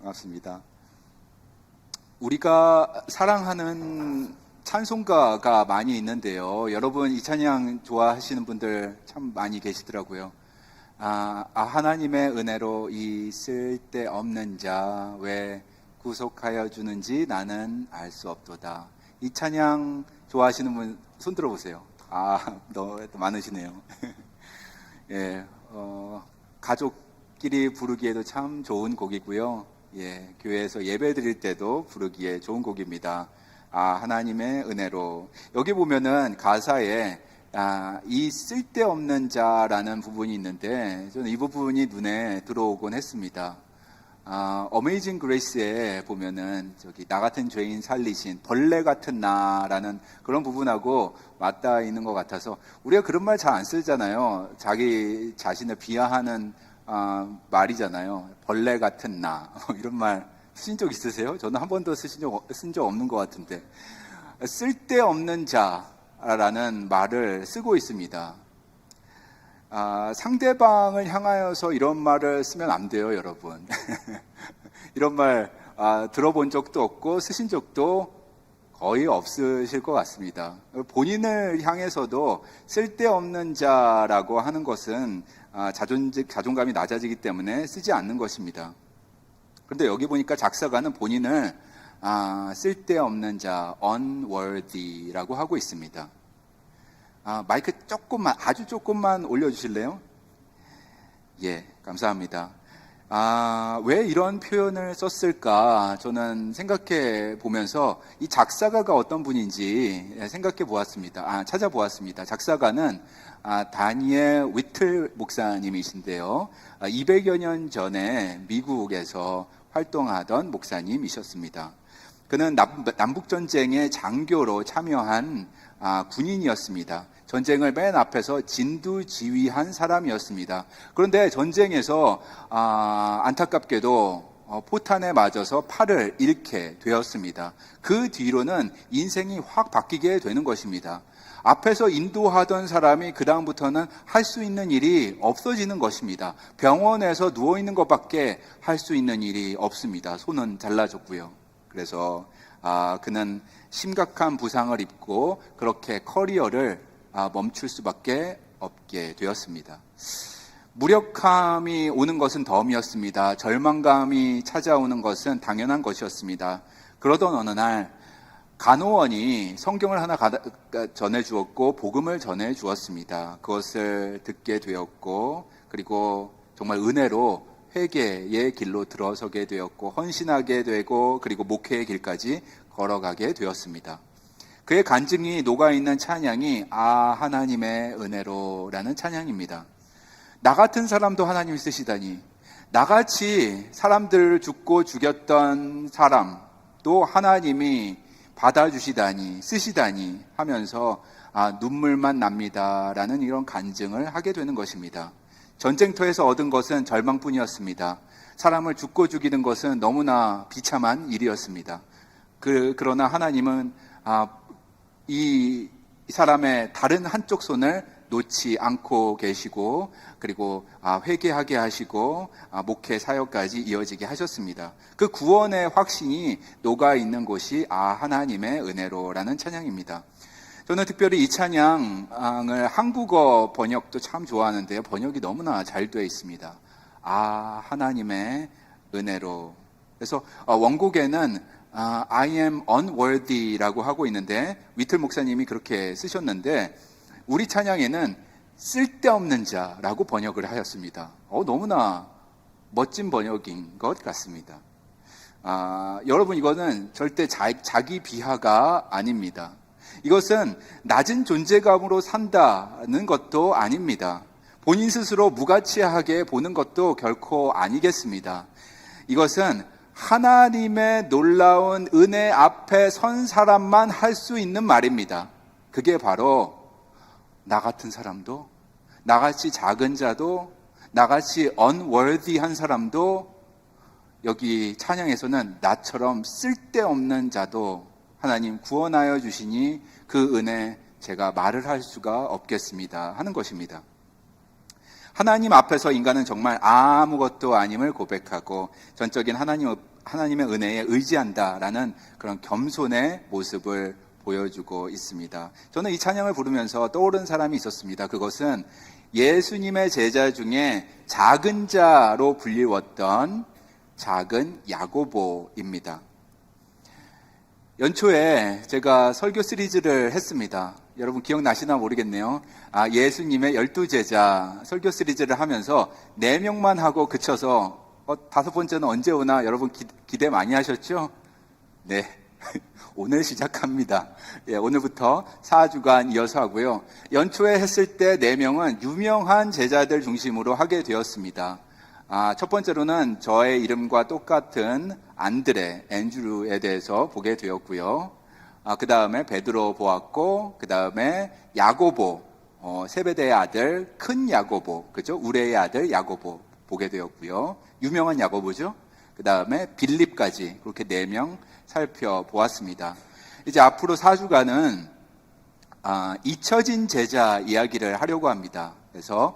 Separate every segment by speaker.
Speaker 1: 반갑습니다. 우리가 사랑하는 찬송가가 많이 있는데요. 여러분 이 찬양 좋아하시는 분들 참 많이 계시더라고요. 하나님의 은혜로 이 쓸데없는 자 왜 구속하여 주는지 나는 알 수 없도다. 이 찬양 좋아하시는 분 손 들어보세요. 너무 많으시네요. 예, 가족끼리 부르기에도 참 좋은 곡이고요. 예, 교회에서 예배 드릴 때도 부르기에 좋은 곡입니다. 하나님의 은혜로. 여기 보면은 가사에 이 쓸데없는 자라는 부분이 있는데 저는 이 부분이 눈에 들어오곤 했습니다. 어메이징 그레이스에 보면은 나 같은 죄인 살리신 벌레 같은 나라는 그런 부분하고 맞닿아 있는 것 같아서 우리가 그런 말 잘 안 쓰잖아요. 자기 자신을 비하하는 말이잖아요. 벌레 같은 나 이런 말 쓰신 적 있으세요? 저는 한 번도 쓴 적 없는 것 같은데 쓸데없는 자라는 말을 쓰고 있습니다. 상대방을 향하여서 이런 말을 쓰면 안 돼요, 여러분. 이런 말 들어본 적도 없고 쓰신 적도 거의 없으실 것 같습니다. 본인을 향해서도 쓸데없는 자라고 하는 것은 자존감이 낮아지기 때문에 쓰지 않는 것입니다. 그런데 여기 보니까 작사가는 본인을 쓸데없는 자, unworthy라고 하고 있습니다. 마이크 아주 조금만 올려주실래요? 예, 감사합니다. 왜 이런 표현을 썼을까? 저는 생각해 보면서 이 작사가가 어떤 분인지 생각해 보았습니다. 찾아보았습니다. 작사가는 다니엘 위틀 목사님이신데요. 200여 년 전에 미국에서 활동하던 목사님이셨습니다. 그는 남북전쟁의 장교로 참여한 군인이었습니다. 전쟁을 맨 앞에서 진두지휘한 사람이었습니다. 그런데 전쟁에서 안타깝게도 포탄에 맞아서 팔을 잃게 되었습니다. 그 뒤로는 인생이 확 바뀌게 되는 것입니다. 앞에서 인도하던 사람이 그 다음부터는 할 수 있는 일이 없어지는 것입니다. 병원에서 누워있는 것밖에 할 수 있는 일이 없습니다. 손은 잘라졌고요. 그래서 그는 심각한 부상을 입고 그렇게 커리어를 멈출 수밖에 없게 되었습니다. 무력함이 오는 것은 덤이었습니다. 절망감이 찾아오는 것은 당연한 것이었습니다. 그러던 어느 날 간호원이 성경을 하나 전해주었고 복음을 전해주었습니다. 그것을 듣게 되었고 그리고 정말 은혜로 회개의 길로 들어서게 되었고 헌신하게 되고 그리고 목회의 길까지 걸어가게 되었습니다. 그의 간증이 녹아있는 찬양이 하나님의 은혜로라는 찬양입니다. 나 같은 사람도 하나님이 쓰시다니, 나같이 사람들을 죽고 죽였던 사람도 하나님이 받아주시다니 쓰시다니 하면서 눈물만 납니다라는 이런 간증을 하게 되는 것입니다. 전쟁터에서 얻은 것은 절망뿐이었습니다. 사람을 죽고 죽이는 것은 너무나 비참한 일이었습니다. 그러나 하나님은 이 사람의 다른 한쪽 손을 놓지 않고 계시고 그리고 회개하게 하시고 목회 사역까지 이어지게 하셨습니다. 그 구원의 확신이 녹아있는 곳이 하나님의 은혜로라는 찬양입니다. 저는 특별히 이 찬양을 한국어 번역도 참 좋아하는데요. 번역이 너무나 잘 되어 있습니다. 하나님의 은혜로. 그래서 원곡에는 I am unworthy라고 하고 있는데 위틀 목사님이 그렇게 쓰셨는데 우리 찬양에는 쓸데없는 자라고 번역을 하였습니다. 너무나 멋진 번역인 것 같습니다. 여러분 이거는 절대 자기 비하가 아닙니다. 이것은 낮은 존재감으로 산다는 것도 아닙니다. 본인 스스로 무가치하게 보는 것도 결코 아니겠습니다. 이것은 하나님의 놀라운 은혜 앞에 선 사람만 할 수 있는 말입니다. 그게 바로 나 같은 사람도, 나같이 작은 자도, 나같이 unworthy한 사람도 여기 찬양에서는 나처럼 쓸데없는 자도 하나님 구원하여 주시니 그 은혜 제가 말을 할 수가 없겠습니다 하는 것입니다. 하나님 앞에서 인간은 정말 아무것도 아님을 고백하고 전적인 하나님 하나님의 은혜에 의지한다라는 그런 겸손의 모습을 보여주고 있습니다. 저는 이 찬양을 부르면서 떠오른 사람이 있었습니다. 그것은 예수님의 제자 중에 작은 자로 불리웠던 작은 야고보입니다. 연초에 제가 설교 시리즈를 했습니다. 여러분 기억나시나 모르겠네요. 예수님의 12제자 설교 시리즈를 하면서 4명만 하고 그쳐서 5번째는 언제 오나 여러분 기대 많이 하셨죠? 네. 오늘 시작합니다. 예, 오늘부터 4주간 이어서 하고요. 연초에 했을 때 4명은 유명한 제자들 중심으로 하게 되었습니다. 첫 번째로는 저의 이름과 똑같은 앤드루에 대해서 보게 되었고요. 그 다음에 베드로 보았고, 그 다음에 야고보, 세베대의 아들 큰 야고보, 그죠? 우레의 아들 야고보 보게 되었고요. 유명한 야고보죠. 그 다음에 빌립까지 그렇게 4명 살펴보았습니다. 이제 앞으로 4주간은 잊혀진 제자 이야기를 하려고 합니다. 그래서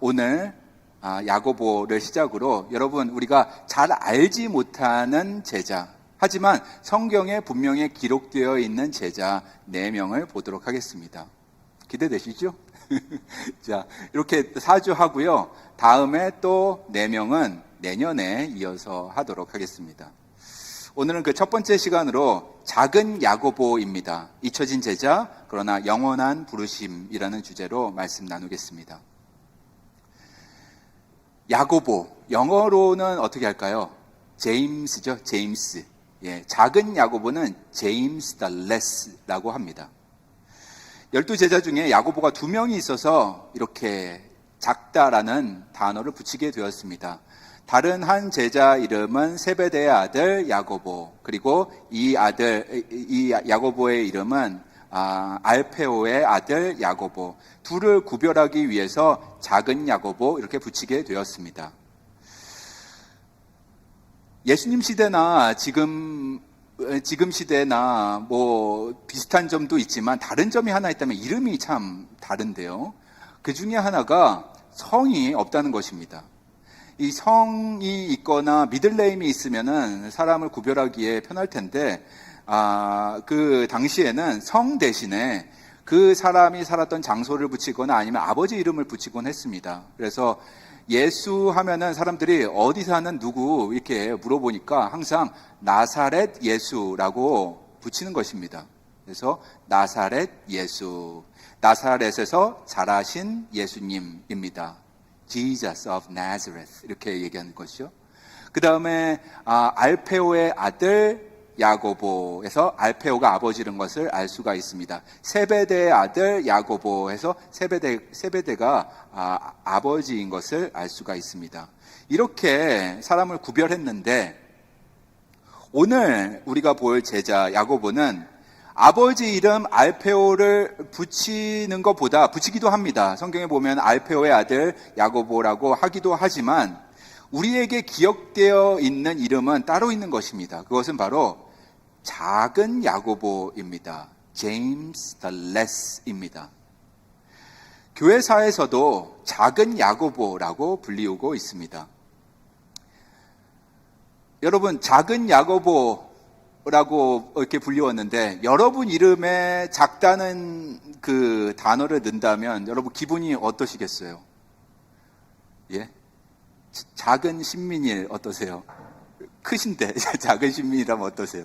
Speaker 1: 오늘 야고보를 시작으로 여러분 우리가 잘 알지 못하는 제자, 하지만 성경에 분명히 기록되어 있는 제자 4명을 보도록 하겠습니다. 기대되시죠? 자, 이렇게 4주 하고요. 다음에 또 4명은 내년에 이어서 하도록 하겠습니다. 오늘은 그 첫 번째 시간으로 작은 야고보입니다. 잊혀진 제자, 그러나 영원한 부르심이라는 주제로 말씀 나누겠습니다. 야고보, 영어로는 어떻게 할까요? 제임스죠, 제임스. 예, 작은 야고보는 제임스 the Less라고 합니다. 12제자 중에 야고보가 2명이 있어서 이렇게 작다라는 단어를 붙이게 되었습니다. 다른 한 제자 이름은 세베대의 아들 야고보, 그리고 이 야고보의 이름은 알페오의 아들 야고보, 둘을 구별하기 위해서 작은 야고보 이렇게 붙이게 되었습니다. 예수님 시대나 지금 시대나 뭐 비슷한 점도 있지만 다른 점이 하나 있다면 이름이 참 다른데요. 그 중에 하나가 성이 없다는 것입니다. 이 성이 있거나 미들네임이 있으면은 사람을 구별하기에 편할 텐데, 그 당시에는 성 대신에 그 사람이 살았던 장소를 붙이거나 아니면 아버지 이름을 붙이곤 했습니다. 그래서 예수 하면은 사람들이 어디 사는 누구 이렇게 물어보니까 항상 나사렛 예수라고 붙이는 것입니다. 그래서 나사렛 예수, 나사렛에서 자라신 예수님입니다. Jesus of Nazareth 이렇게 얘기하는 것이죠. 그 다음에 알페오의 아들 야고보에서 알페오가 아버지인 것을 알 수가 있습니다. 세베대의 아들 야고보에서 세베대가 아버지인 것을 알 수가 있습니다. 이렇게 사람을 구별했는데 오늘 우리가 볼 제자 야고보는 아버지 이름 알페오를 붙이는 것보다, 붙이기도 합니다. 성경에 보면 알페오의 아들 야고보라고 하기도 하지만 우리에게 기억되어 있는 이름은 따로 있는 것입니다. 그것은 바로 작은 야고보입니다. James the Less입니다. 교회사에서도 작은 야고보라고 불리우고 있습니다. 여러분, 작은 야고보라고 이렇게 불리웠는데 여러분 이름에 작다는 그 단어를 넣는다면 여러분 기분이 어떠시겠어요? 예? 작은 신민일 어떠세요? 크신데 작은 신민이라면 어떠세요?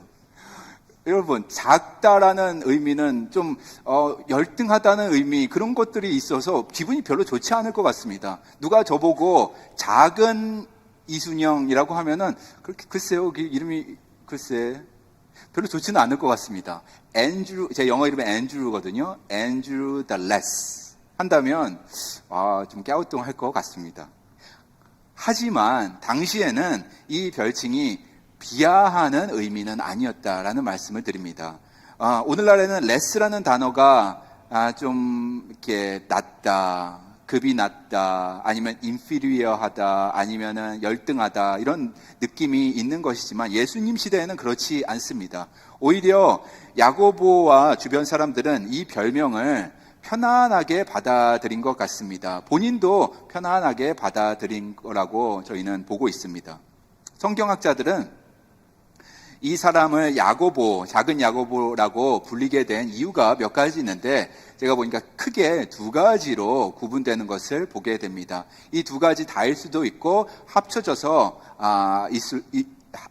Speaker 1: 여러분, 작다라는 의미는 좀 열등하다는 의미, 그런 것들이 있어서 기분이 별로 좋지 않을 것 같습니다. 누가 저보고 작은 이순영이라고 하면은 그렇게 글쎄요, 그 이름이 글쎄 별로 좋지는 않을 것 같습니다. 앤드루, 제 영어 이름이 앤드루거든요. 앤드루 the Less 한다면 좀 갸우뚱할 것 같습니다. 하지만 당시에는 이 별칭이 비하하는 의미는 아니었다라는 말씀을 드립니다. 오늘날에는 less라는 단어가 좀 이렇게 낮다, 급이 낮다, 아니면 inferior하다, 아니면은 열등하다 이런 느낌이 있는 것이지만 예수님 시대에는 그렇지 않습니다. 오히려 야고보와 주변 사람들은 이 별명을 편안하게 받아들인 것 같습니다. 본인도 편안하게 받아들인 거라고 저희는 보고 있습니다. 성경학자들은 이 사람을 야고보, 작은 야고보라고 불리게 된 이유가 몇 가지 있는데 제가 보니까 크게 두 가지로 구분되는 것을 보게 됩니다. 이 두 가지 다일 수도 있고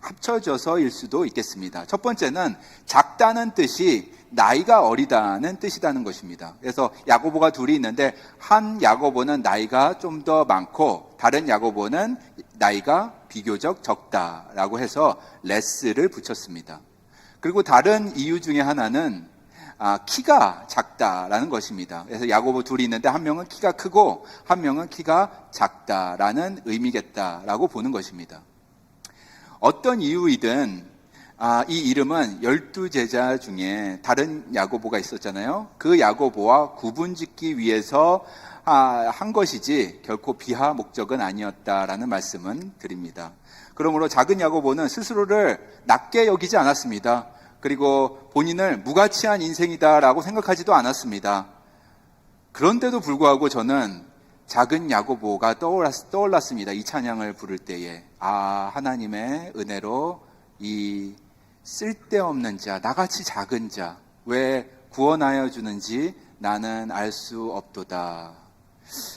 Speaker 1: 합쳐져서일 수도 있겠습니다. 첫 번째는 작다는 뜻이 나이가 어리다는 뜻이라는 것입니다. 그래서 야고보가 둘이 있는데 한 야고보는 나이가 좀 더 많고 다른 야고보는 나이가 비교적 적다라고 해서 레스를 붙였습니다. 그리고 다른 이유 중에 하나는 키가 작다라는 것입니다. 그래서 야고보 둘이 있는데 한 명은 키가 크고 한 명은 키가 작다라는 의미겠다라고 보는 것입니다. 어떤 이유이든 이 이름은 12제자 중에 다른 야고보가 있었잖아요. 그 야고보와 구분짓기 위해서 한 것이지 결코 비하 목적은 아니었다라는 말씀은 드립니다. 그러므로 작은 야고보는 스스로를 낮게 여기지 않았습니다. 그리고 본인을 무가치한 인생이다라고 생각하지도 않았습니다. 그런데도 불구하고 저는 작은 야고보가 떠올랐습니다. 이 찬양을 부를 때에 하나님의 은혜로 이 쓸데없는 자, 나같이 작은 자 왜 구원하여 주는지 나는 알 수 없도다.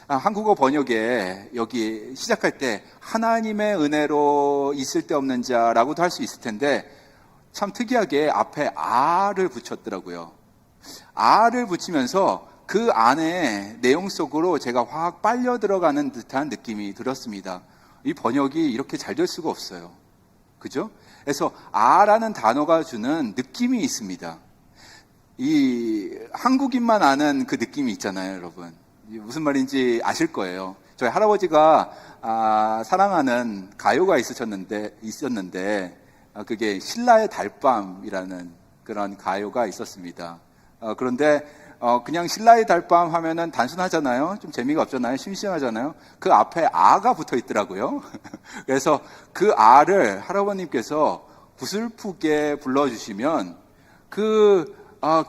Speaker 1: 한국어 번역에 여기 시작할 때 하나님의 은혜로 이 쓸데없는 자라고도 할 수 있을 텐데 참 특이하게 앞에 아를 붙였더라고요. 아를 붙이면서 그 안에 내용 속으로 제가 확 빨려 들어가는 듯한 느낌이 들었습니다. 이 번역이 이렇게 잘 될 수가 없어요. 그죠? 그래서 아라는 단어가 주는 느낌이 있습니다. 이 한국인만 아는 그 느낌이 있잖아요, 여러분. 무슨 말인지 아실 거예요. 저희 할아버지가 사랑하는 가요가 있었는데 그게 신라의 달밤이라는 그런 가요가 있었습니다. 그런데 그냥 신라의 달밤 하면은 단순하잖아요. 좀 재미가 없잖아요. 심심하잖아요. 그 앞에 아가 붙어 있더라고요. 그래서 그 아를 할아버님께서 구슬프게 불러주시면 그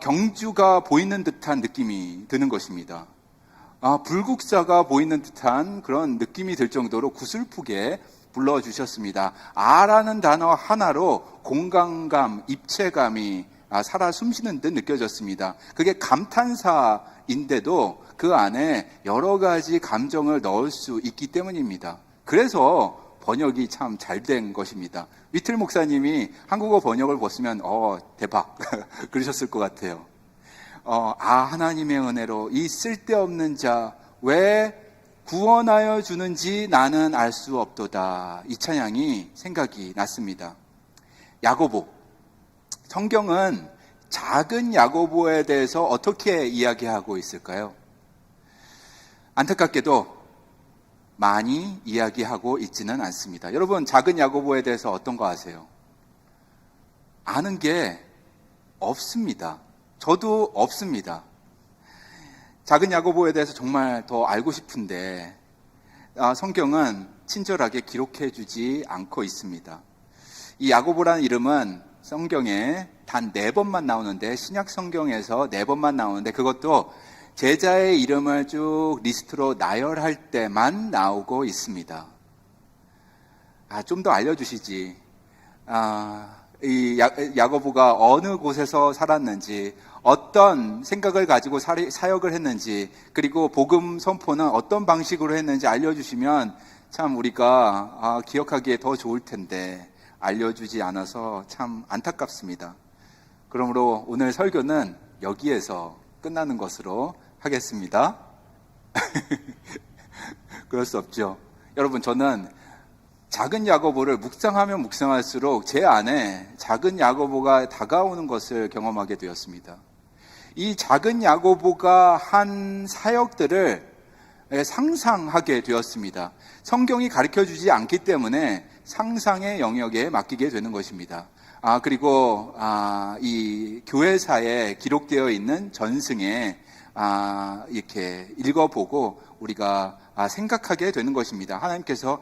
Speaker 1: 경주가 보이는 듯한 느낌이 드는 것입니다. 불국사가 보이는 듯한 그런 느낌이 들 정도로 구슬프게 불러주셨습니다. 아라는 단어 하나로 공간감, 입체감이 살아 숨쉬는 듯 느껴졌습니다. 그게 감탄사인데도 그 안에 여러 가지 감정을 넣을 수 있기 때문입니다. 그래서 번역이 참 잘 된 것입니다. 위틀 목사님이 한국어 번역을 보시면 대박 그러셨을 것 같아요. 하나님의 은혜로 이 쓸데없는 자 왜 구원하여 주는지 나는 알 수 없도다. 이 찬양이 생각이 났습니다. 야고보, 성경은 작은 야고보에 대해서 어떻게 이야기하고 있을까요? 안타깝게도 많이 이야기하고 있지는 않습니다. 여러분, 작은 야고보에 대해서 어떤 거 아세요? 아는 게 없습니다. 저도 없습니다. 작은 야고보에 대해서 정말 더 알고 싶은데 성경은 친절하게 기록해 주지 않고 있습니다. 이 야고보라는 이름은 성경에 단 4번만 나오는데, 신약 성경에서 4번만 나오는데 그것도 제자의 이름을 쭉 리스트로 나열할 때만 나오고 있습니다. 좀 더 알려주시지. 이 야고보가 어느 곳에서 살았는지, 어떤 생각을 가지고 사역을 했는지, 그리고 복음 선포는 어떤 방식으로 했는지 알려주시면 참 우리가 기억하기에 더 좋을 텐데 알려주지 않아서 참 안타깝습니다. 그러므로 오늘 설교는 여기에서 끝나는 것으로 하겠습니다. 그럴 수 없죠. 여러분, 저는 작은 야고보를 묵상하면 묵상할수록 제 안에 작은 야고보가 다가오는 것을 경험하게 되었습니다. 이 작은 야고보가 한 사역들을 상상하게 되었습니다. 성경이 가르쳐주지 않기 때문에 상상의 영역에 맡기게 되는 것입니다. 그리고 이 교회사에 기록되어 있는 전승에 이렇게 읽어보고 우리가 생각하게 되는 것입니다. 하나님께서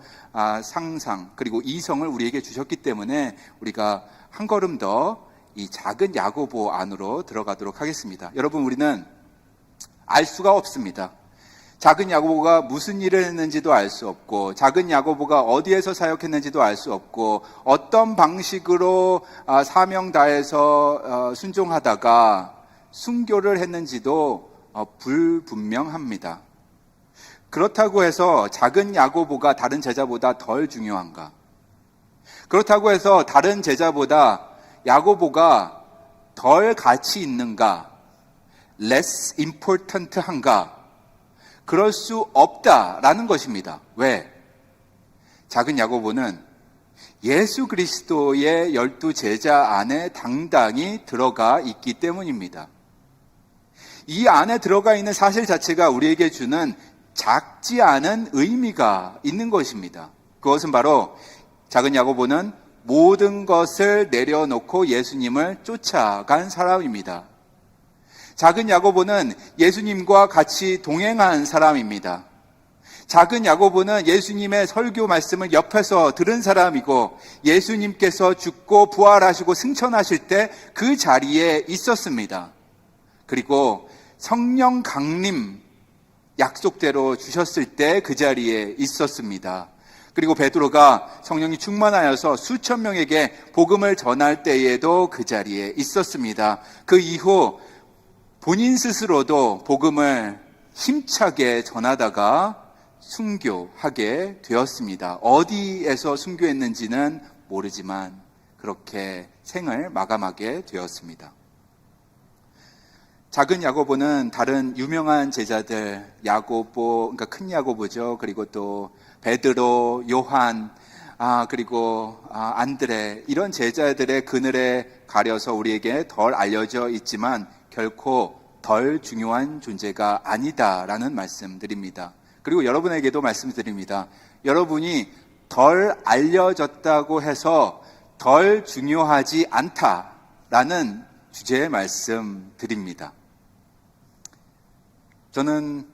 Speaker 1: 상상 그리고 이성을 우리에게 주셨기 때문에 우리가 한 걸음 더 이 작은 야고보 안으로 들어가도록 하겠습니다. 여러분, 우리는 알 수가 없습니다. 작은 야고보가 무슨 일을 했는지도 알 수 없고, 작은 야고보가 어디에서 사역했는지도 알 수 없고, 어떤 방식으로 사명 다해서 순종하다가 순교를 했는지도 불분명합니다. 그렇다고 해서 작은 야고보가 다른 제자보다 덜 중요한가? 그렇다고 해서 다른 제자보다 야고보가 덜 가치 있는가? less important 한가? 그럴 수 없다라는 것입니다. 왜? 작은 야고보는 예수 그리스도의 12 제자 안에 당당히 들어가 있기 때문입니다. 이 안에 들어가 있는 사실 자체가 우리에게 주는 작지 않은 의미가 있는 것입니다. 그것은 바로 작은 야고보는 모든 것을 내려놓고 예수님을 쫓아간 사람입니다. 작은 야고보는 예수님과 같이 동행한 사람입니다. 작은 야고보는 예수님의 설교 말씀을 옆에서 들은 사람이고, 예수님께서 죽고 부활하시고 승천하실 때 그 자리에 있었습니다. 그리고 성령 강림 약속대로 주셨을 때 그 자리에 있었습니다. 그리고 베드로가 성령이 충만하여서 수천 명에게 복음을 전할 때에도 그 자리에 있었습니다. 그 이후 본인 스스로도 복음을 힘차게 전하다가 순교하게 되었습니다. 어디에서 순교했는지는 모르지만 그렇게 생을 마감하게 되었습니다. 작은 야고보는 다른 유명한 제자들, 야고보, 그러니까 큰 야고보죠. 그리고 또 베드로, 요한, 그리고 안드레, 이런 제자들의 그늘에 가려서 우리에게 덜 알려져 있지만 결코 덜 중요한 존재가 아니다라는 말씀드립니다. 그리고 여러분에게도 말씀드립니다. 여러분이 덜 알려졌다고 해서 덜 중요하지 않다라는 주제의 말씀드립니다. 저는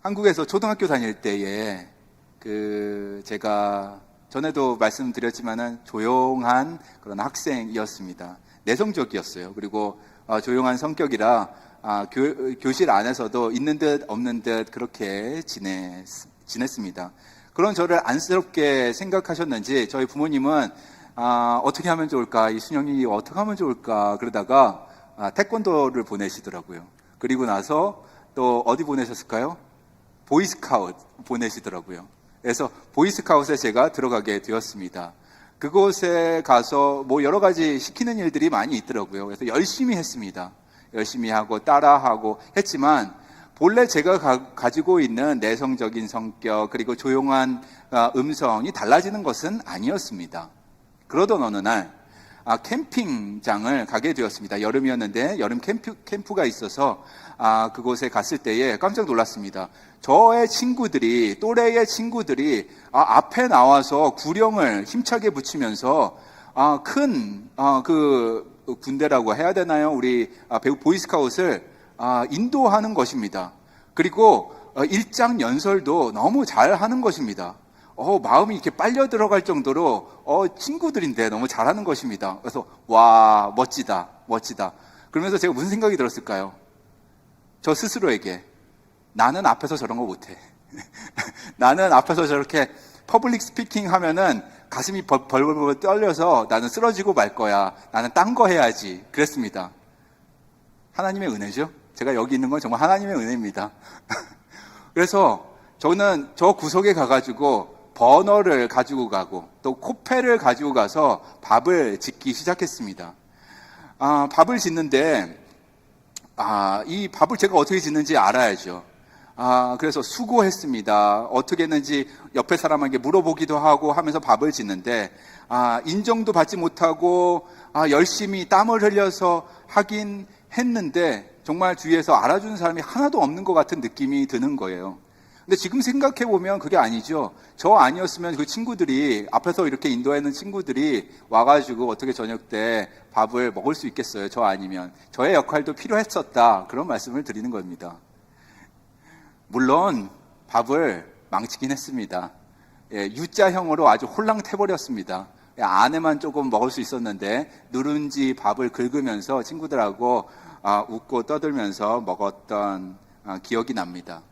Speaker 1: 한국에서 초등학교 다닐 때에 제가 전에도 말씀드렸지만은 조용한 그런 학생이었습니다. 내성적이었어요. 그리고 조용한 성격이라 교실 안에서도 있는 듯 없는 듯 그렇게 지냈습니다. 그런 저를 안쓰럽게 생각하셨는지 저희 부모님은 어떻게 하면 좋을까, 이 순영이 어떻게 하면 좋을까 그러다가 태권도를 보내시더라고요. 그리고 나서 또 어디 보내셨을까요? 보이스카웃 보내시더라고요. 그래서 보이스카웃에 제가 들어가게 되었습니다. 그곳에 가서 뭐 여러 가지 시키는 일들이 많이 있더라고요. 그래서 열심히 했습니다. 열심히 하고 따라하고 했지만 본래 제가 가지고 있는 내성적인 성격, 그리고 조용한 음성이 달라지는 것은 아니었습니다. 그러던 어느 날 캠핑장을 가게 되었습니다. 여름이었는데 여름 캠프가 있어서 그곳에 갔을 때에 깜짝 놀랐습니다. 저의 친구들이, 또래의 친구들이 앞에 나와서 구령을 힘차게 붙이면서 큰 군대라고 해야 되나요? 우리 배우 보이스카웃을 인도하는 것입니다. 그리고 일장 연설도 너무 잘 하는 것입니다. 마음이 이렇게 빨려 들어갈 정도로 친구들인데 너무 잘하는 것입니다. 그래서 와, 멋지다, 멋지다. 그러면서 제가 무슨 생각이 들었을까요? 저 스스로에게 나는 앞에서 저런 거 못해. 나는 앞에서 저렇게 퍼블릭 스피킹 하면은 가슴이 벌벌벌 떨려서 나는 쓰러지고 말 거야. 나는 딴 거 해야지. 그랬습니다. 하나님의 은혜죠. 제가 여기 있는 건 정말 하나님의 은혜입니다. 그래서 저는 저 구석에 가가지고 버너를 가지고 가고 또 코펠을 가지고 가서 밥을 짓기 시작했습니다. 밥을 짓는데 이 밥을 제가 어떻게 짓는지 알아야죠. 그래서 수고했습니다. 어떻게 했는지 옆에 사람에게 물어보기도 하고 하면서 밥을 짓는데 인정도 받지 못하고 열심히 땀을 흘려서 하긴 했는데 정말 주위에서 알아주는 사람이 하나도 없는 것 같은 느낌이 드는 거예요. 근데 지금 생각해보면 그게 아니죠. 저 아니었으면 그 친구들이, 앞에서 이렇게 인도하는 친구들이 와가지고 어떻게 저녁 때 밥을 먹을 수 있겠어요. 저 아니면. 저의 역할도 필요했었다. 그런 말씀을 드리는 겁니다. 물론 밥을 망치긴 했습니다. U자형으로 아주 홀랑태버렸습니다. 안에만 조금 먹을 수 있었는데 누룽지 밥을 긁으면서 친구들하고 웃고 떠들면서 먹었던 기억이 납니다.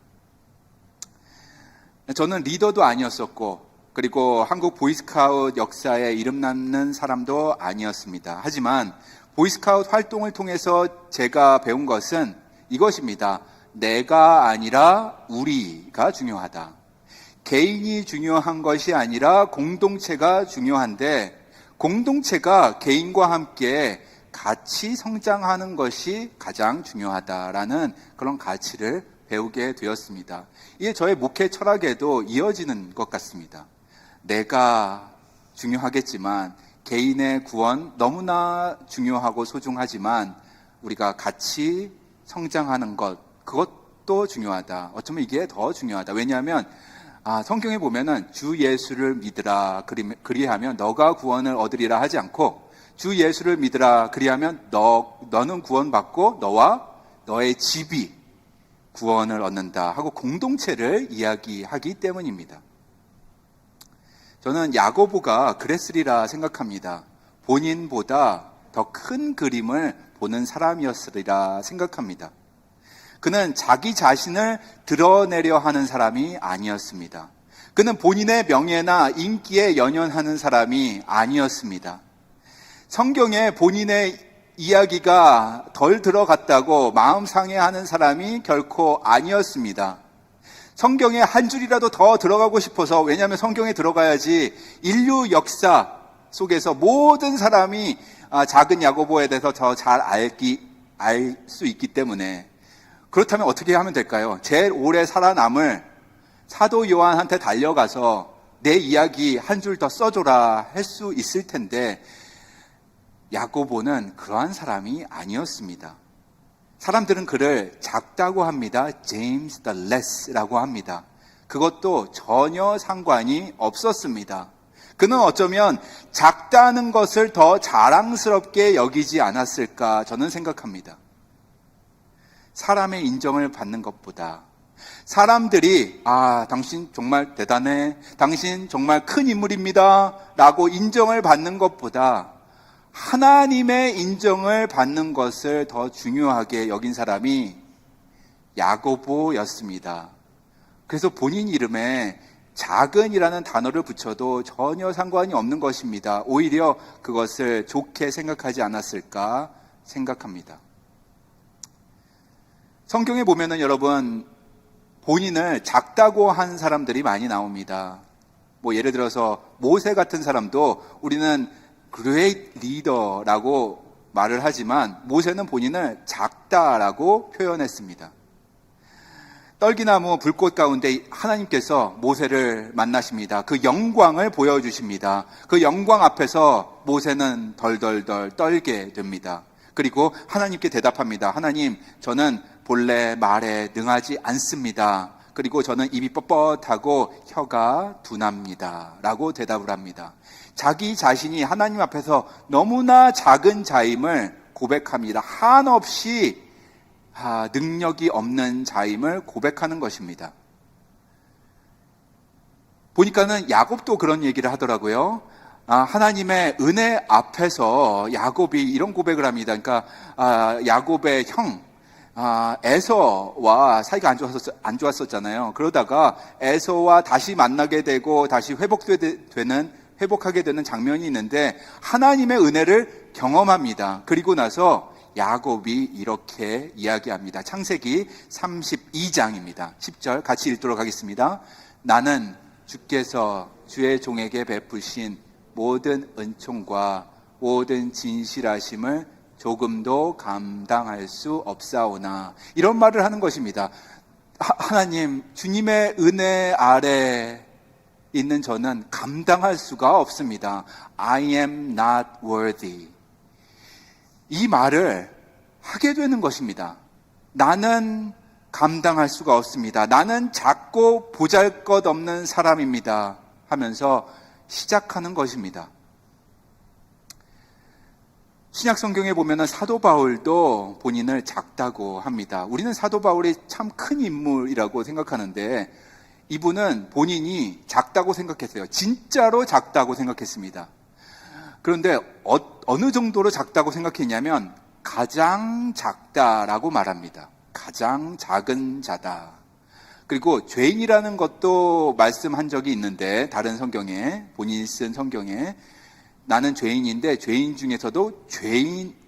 Speaker 1: 저는 리더도 아니었었고, 그리고 한국 보이스카우트 역사에 이름 남는 사람도 아니었습니다. 하지만 보이스카우트 활동을 통해서 제가 배운 것은 이것입니다. 내가 아니라 우리가 중요하다. 개인이 중요한 것이 아니라 공동체가 중요한데, 공동체가 개인과 함께 같이 성장하는 것이 가장 중요하다라는 그런 가치를 배우게 되었습니다. 이게 저의 목회 철학에도 이어지는 것 같습니다. 내가 중요하겠지만 개인의 구원 너무나 중요하고 소중하지만 우리가 같이 성장하는 것, 그것도 중요하다. 어쩌면 이게 더 중요하다. 왜냐하면 성경에 보면은 주 예수를 믿으라 그리하면 너가 구원을 얻으리라 하지 않고, 주 예수를 믿으라 그리하면 너는 구원받고 너와 너의 집이 구원을 얻는다 하고 공동체를 이야기하기 때문입니다. 저는 야고보가 그랬으리라 생각합니다. 본인보다 더 큰 그림을 보는 사람이었으리라 생각합니다. 그는 자기 자신을 드러내려 하는 사람이 아니었습니다. 그는 본인의 명예나 인기에 연연하는 사람이 아니었습니다. 성경에 본인의 이야기가 덜 들어갔다고 마음 상해하는 사람이 결코 아니었습니다. 성경에 한 줄이라도 더 들어가고 싶어서, 왜냐하면 성경에 들어가야지 인류 역사 속에서 모든 사람이 작은 야고보에 대해서 더 잘 알 수 있기 때문에. 그렇다면 어떻게 하면 될까요? 제일 오래 살아남을 사도 요한한테 달려가서 내 이야기 한 줄 더 써줘라 할 수 있을 텐데, 야고보는 그러한 사람이 아니었습니다. 사람들은 그를 작다고 합니다. James the Less라고 합니다. 그것도 전혀 상관이 없었습니다. 그는 어쩌면 작다는 것을 더 자랑스럽게 여기지 않았을까 저는 생각합니다. 사람의 인정을 받는 것보다, 사람들이 당신 정말 대단해, 당신 정말 큰 인물입니다 라고 인정을 받는 것보다 하나님의 인정을 받는 것을 더 중요하게 여긴 사람이 야고보였습니다. 그래서 본인 이름에 작은이라는 단어를 붙여도 전혀 상관이 없는 것입니다. 오히려 그것을 좋게 생각하지 않았을까 생각합니다. 성경에 보면은 여러분, 본인을 작다고 한 사람들이 많이 나옵니다. 예를 들어서 모세 같은 사람도 우리는 great leader라고 말을 하지만 모세는 본인을 작다라고 표현했습니다. 떨기나무 불꽃 가운데 하나님께서 모세를 만나십니다. 그 영광을 보여주십니다. 그 영광 앞에서 모세는 덜덜덜 떨게 됩니다. 그리고 하나님께 대답합니다. 하나님, 저는 본래 말에 능하지 않습니다. 그리고 저는 입이 뻣뻣하고 혀가 둔합니다 라고 대답을 합니다. 자기 자신이 하나님 앞에서 너무나 작은 자임을 고백합니다. 한없이 능력이 없는 자임을 고백하는 것입니다. 보니까는 야곱도 그런 얘기를 하더라고요. 하나님의 은혜 앞에서 야곱이 이런 고백을 합니다. 그러니까 야곱의 형 에서와 사이가 안 좋았었잖아요. 그러다가 에서와 다시 만나게 되고 다시 회복하게 되는 장면이 있는데 하나님의 은혜를 경험합니다. 그리고 나서 야곱이 이렇게 이야기합니다. 창세기 32장입니다. 10절 같이 읽도록 하겠습니다. 나는 주께서 주의 종에게 베푸신 모든 은총과 모든 진실하심을 조금도 감당할 수 없사오나, 이런 말을 하는 것입니다. 하나님, 주님의 은혜 아래 있는 저는 감당할 수가 없습니다. I am not worthy. 이 말을 하게 되는 것입니다. 나는 감당할 수가 없습니다. 나는 작고 보잘것없는 사람입니다 하면서 시작하는 것입니다. 신약 성경에 보면은 사도 바울도 본인을 작다고 합니다. 우리는 사도 바울이 참 큰 인물이라고 생각하는데 이분은 본인이 작다고 생각했어요. 진짜로 작다고 생각했습니다. 그런데 어느 정도로 작다고 생각했냐면 가장 작다라고 말합니다. 가장 작은 자다. 그리고 죄인이라는 것도 말씀한 적이 있는데, 다른 성경에, 본인이 쓴 성경에 나는 죄인인데 죄인 중에서도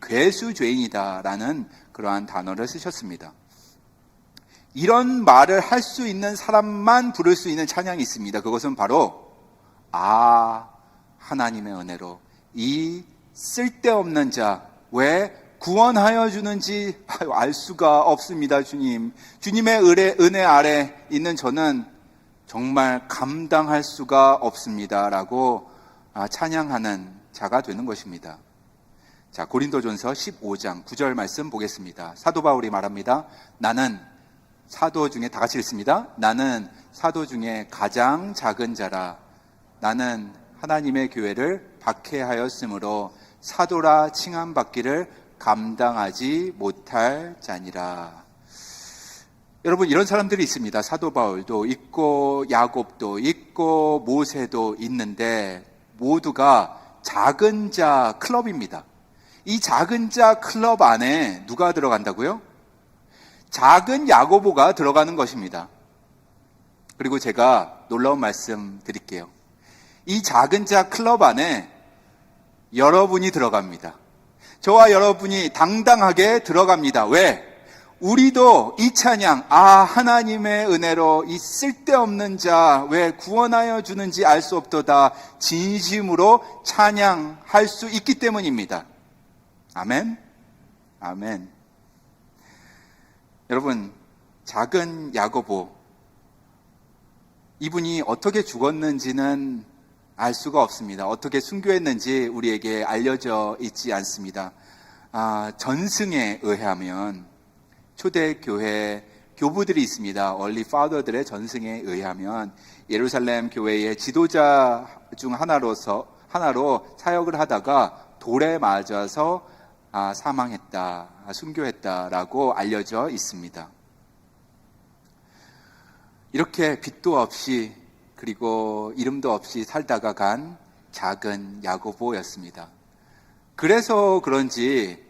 Speaker 1: 괴수 죄인이다라는 그러한 단어를 쓰셨습니다. 이런 말을 할 수 있는 사람만 부를 수 있는 찬양이 있습니다. 그것은 바로 하나님의 은혜로 이 쓸데없는 자 왜 구원하여 주는지 알 수가 없습니다. 주님의 은혜 아래 있는 저는 정말 감당할 수가 없습니다 라고 찬양하는 자가 되는 것입니다. 자, 고린도전서 15장 9절 말씀 보겠습니다. 사도 바울이 말합니다. 나는 사도 중에, 다 같이 읽습니다. 나는 사도 중에 가장 작은 자라. 나는 하나님의 교회를 박해하였으므로 사도라 칭함받기를 감당하지 못할 자니라. 여러분, 이런 사람들이 있습니다. 사도 바울도 있고 야곱도 있고 모세도 있는데 모두가 작은 자 클럽입니다. 이 작은 자 클럽 안에 누가 들어간다고요? 작은 야고보가 들어가는 것입니다. 그리고 제가 놀라운 말씀 드릴게요. 이 작은 자 클럽 안에 여러분이 들어갑니다. 저와 여러분이 당당하게 들어갑니다. 왜? 우리도 이 찬양, 하나님의 은혜로 이 쓸데없는 자 왜 구원하여 주는지 알 수 없도다 진심으로 찬양할 수 있기 때문입니다. 아멘? 아멘. 여러분, 작은 야고보, 이분이 어떻게 죽었는지는 알 수가 없습니다. 어떻게 순교했는지 우리에게 알려져 있지 않습니다. 전승에 의하면 초대교회 교부들이 있습니다. 얼리 파더들의 전승에 의하면 예루살렘 교회의 지도자 중 하나로 사역을 하다가 돌에 맞아서 사망했다, 순교했다라고 알려져 있습니다. 이렇게 빚도 없이 그리고 이름도 없이 살다가 간 작은 야고보였습니다. 그래서 그런지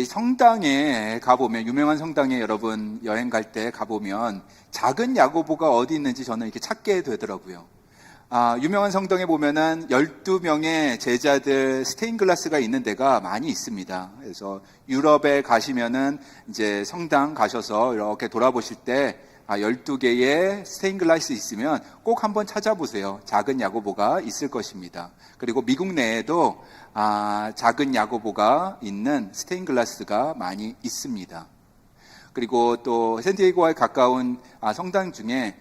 Speaker 1: 성당에 가보면, 유명한 성당에 여러분 여행 갈 때 가보면 작은 야고보가 어디 있는지 저는 이렇게 찾게 되더라고요. 유명한 성당에 보면은 12명의 제자들 스테인글라스가 있는 데가 많이 있습니다. 그래서 유럽에 가시면은 이제 성당 가셔서 이렇게 돌아보실 때 12개의 스테인글라스 있으면 꼭 한번 찾아보세요. 작은 야고보가 있을 것입니다. 그리고 미국 내에도 작은 야고보가 있는 스테인글라스가 많이 있습니다. 그리고 또 샌디에이고에 가까운 성당 중에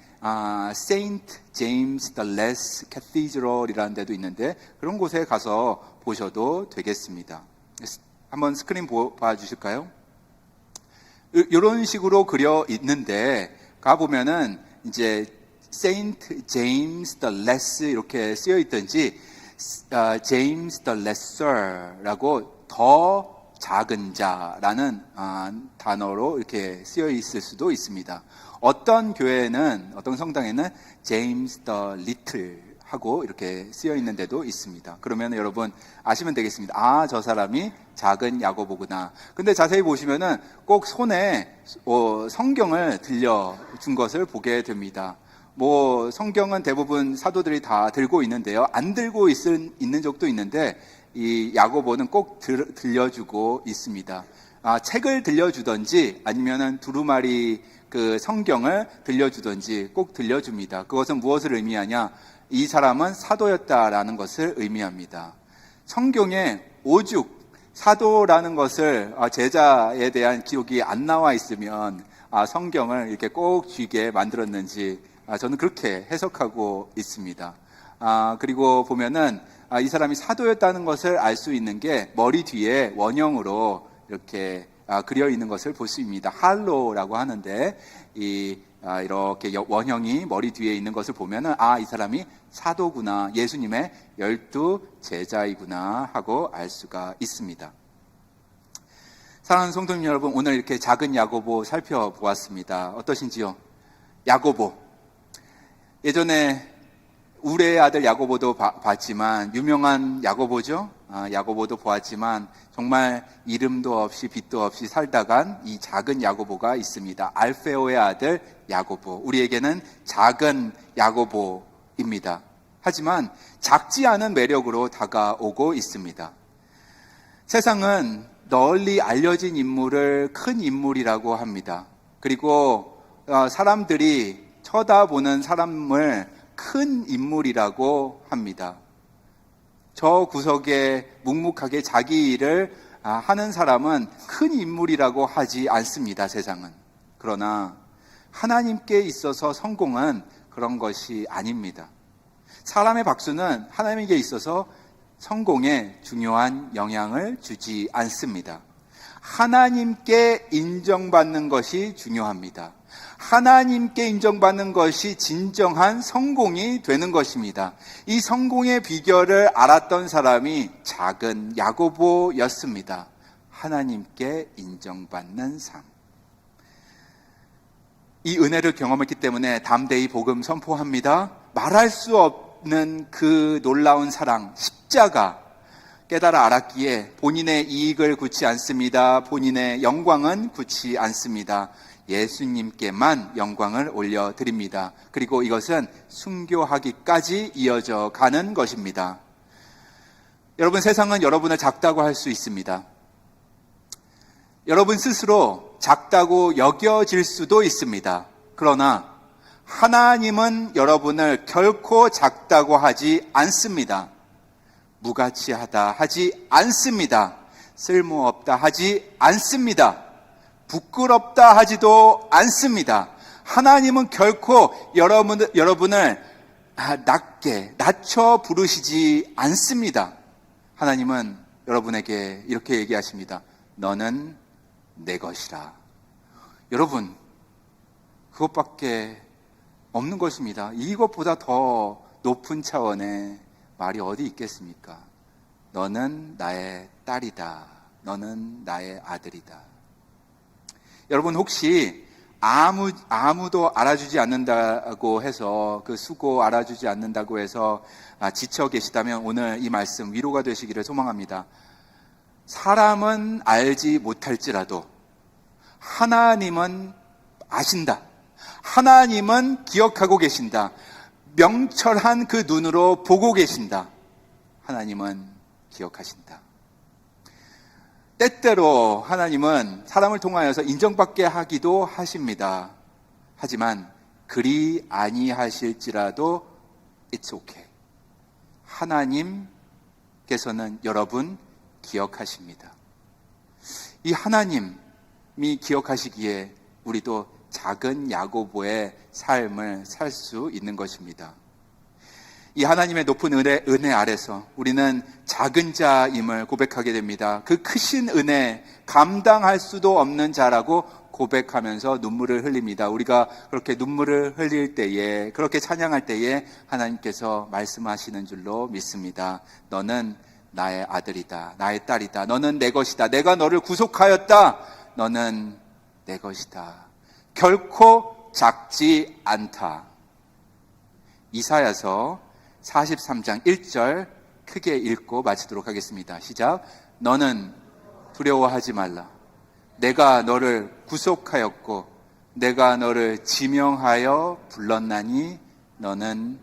Speaker 1: 세인트 제임스 더 레스 캐티드럴이라는 데도 있는데 그런 곳에 가서 보셔도 되겠습니다. 한번 스크린 봐주실까요? 이런 식으로 그려 있는데 가보면은 이제 세인트 제임스 더 레스 이렇게 쓰여 있든지 제임스 더 레서라고 더 작은 자라는 단어로 이렇게 쓰여 있을 수도 있습니다. 어떤 교회는, 어떤 성당에는 제임스 더 리틀 하고 이렇게 쓰여 있는 데도 있습니다. 그러면 여러분 아시면 되겠습니다. 저 사람이 작은 야고보구나. 근데 자세히 보시면은 꼭 손에 성경을 들려준 것을 보게 됩니다. 성경은 대부분 사도들이 다 들고 있는데요. 안 들고 있는 적도 있는데 이 야고보는 꼭 들려주고 있습니다. 책을 들려주든지 아니면은 두루마리 그 성경을 들려주든지 꼭 들려줍니다. 그것은 무엇을 의미하냐? 이 사람은 사도였다라는 것을 의미합니다. 성경에 오죽 사도라는 것을 제자에 대한 기록이 안 나와 있으면 성경을 이렇게 꼭 쥐게 만들었는지 저는 그렇게 해석하고 있습니다. 그리고 보면은 이 사람이 사도였다는 것을 알 수 있는 게 머리 뒤에 원형으로 이렇게 그려 있는 것을 볼 수 있습니다. 할로라고 하는데 이렇게 원형이 머리 뒤에 있는 것을 보면은 이 사람이 사도구나, 예수님의 12 제자이구나 하고 알 수가 있습니다. 사랑하는 성도님 여러분, 오늘 이렇게 작은 야고보 살펴보았습니다. 어떠신지요? 야고보, 예전에 우레의 아들 야고보도 봤지만 유명한 야고보죠. 야고보도 보았지만 정말 이름도 없이 빛도 없이 살다간 이 작은 야고보가 있습니다. 알페오의 아들 야고보. 우리에게는 작은 야고보입니다. 하지만 작지 않은 매력으로 다가오고 있습니다. 세상은 널리 알려진 인물을 큰 인물이라고 합니다. 그리고 사람들이 쳐다보는 사람을 큰 인물이라고 합니다. 저 구석에 묵묵하게 자기 일을 하는 사람은 큰 인물이라고 하지 않습니다, 세상은. 그러나 하나님께 있어서 성공은 그런 것이 아닙니다. 사람의 박수는 하나님에게 있어서 성공에 중요한 영향을 주지 않습니다. 하나님께 인정받는 것이 중요합니다. 하나님께 인정받는 것이 진정한 성공이 되는 것입니다. 이 성공의 비결을 알았던 사람이 작은 야고보였습니다. 하나님께 인정받는 삶. 이 은혜를 경험했기 때문에 담대히 복음 선포합니다. 말할 수 없는 그 놀라운 사랑, 십자가 깨달아 알았기에 본인의 이익을 굳지 않습니다. 본인의 영광은 굳지 않습니다. 예수님께만 영광을 올려드립니다. 그리고 이것은 순교하기까지 이어져 가는 것입니다. 여러분, 세상은 여러분을 작다고 할 수 있습니다. 여러분 스스로 작다고 여겨질 수도 있습니다. 그러나 하나님은 여러분을 결코 작다고 하지 않습니다. 무가치하다 하지 않습니다. 쓸모없다 하지 않습니다. 부끄럽다 하지도 않습니다. 하나님은 결코 여러분을 낮춰 부르시지 않습니다. 하나님은 여러분에게 이렇게 얘기하십니다. 너는 내 것이라. 여러분, 그것밖에 없는 것입니다. 이것보다 더 높은 차원의 말이 어디 있겠습니까? 너는 나의 딸이다. 너는 나의 아들이다. 여러분, 혹시 아무도 알아주지 않는다고 해서, 그 수고 알아주지 않는다고 해서 지쳐 계시다면 오늘 이 말씀 위로가 되시기를 소망합니다. 사람은 알지 못할지라도 하나님은 아신다. 하나님은 기억하고 계신다. 명철한 그 눈으로 보고 계신다. 하나님은 기억하신다. 때때로 하나님은 사람을 통하여서 인정받게 하기도 하십니다. 하지만 그리 아니하실지라도 it's okay. 하나님께서는 여러분 기억하십니다. 이 하나님이 기억하시기에 우리도 작은 야고보의 삶을 살 수 있는 것입니다. 이 하나님의 높은 은혜 아래서 우리는 작은 자임을 고백하게 됩니다. 그 크신 은혜, 감당할 수도 없는 자라고 고백하면서 눈물을 흘립니다. 우리가 그렇게 눈물을 흘릴 때에, 그렇게 찬양할 때에 하나님께서 말씀하시는 줄로 믿습니다. 너는 나의 아들이다. 나의 딸이다. 너는 내 것이다. 내가 너를 구속하였다. 너는 내 것이다. 결코 작지 않다. 이사야서 43장 1절 크게 읽고 마치도록 하겠습니다. 시작. 너는 두려워하지 말라. 내가 너를 구속하였고 내가 너를 지명하여 불렀나니 너는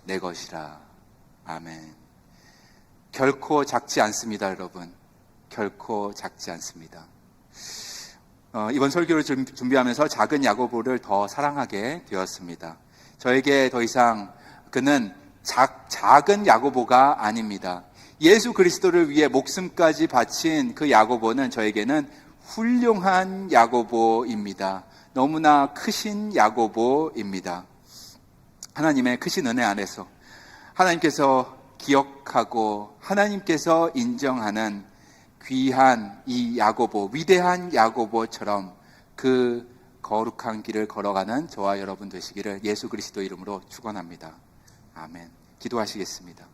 Speaker 1: 내 것이라. 아멘. 결코 작지 않습니다, 여러분. 결코 작지 않습니다. 이번 설교를 준비하면서 작은 야고보를 더 사랑하게 되었습니다. 저에게 더 이상 그는 작은 야고보가 아닙니다. 예수 그리스도를 위해 목숨까지 바친 그 야고보는 저에게는 훌륭한 야고보입니다. 너무나 크신 야고보입니다. 하나님의 크신 은혜 안에서 하나님께서 기억하고 하나님께서 인정하는 귀한 이 야고보, 위대한 야고보처럼 그 거룩한 길을 걸어가는 저와 여러분 되시기를 예수 그리스도 이름으로 축원합니다. 아멘. 기도하시겠습니다.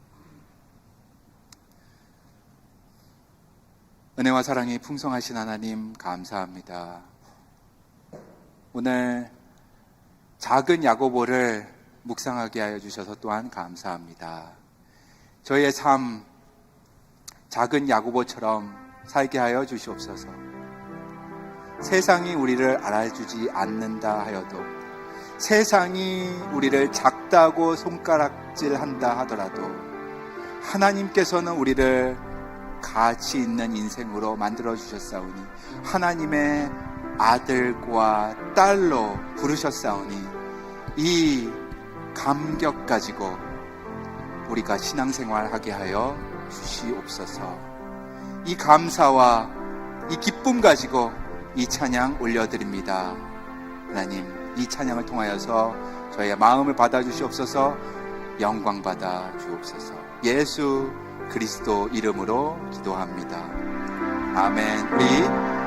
Speaker 1: 은혜와 사랑이 풍성하신 하나님 감사합니다. 오늘 작은 야고보를 묵상하게 하여 주셔서 또한 감사합니다. 저희의 삶, 작은 야고보처럼 살게 하여 주시옵소서. 세상이 우리를 알아주지 않는다 하여도, 세상이 우리를 작다고 손가락질한다 하더라도 하나님께서는 우리를 가치 있는 인생으로 만들어 주셨사오니, 하나님의 아들과 딸로 부르셨사오니, 이 감격 가지고 우리가 신앙생활하게 하여 주시옵소서. 이 감사와 이 기쁨 가지고 이 찬양 올려드립니다. 하나님, 이 찬양을 통하여서 저희의 마음을 받아주시옵소서. 영광 받아 주옵소서. 예수 그리스도 이름으로 기도합니다. 아멘. 우리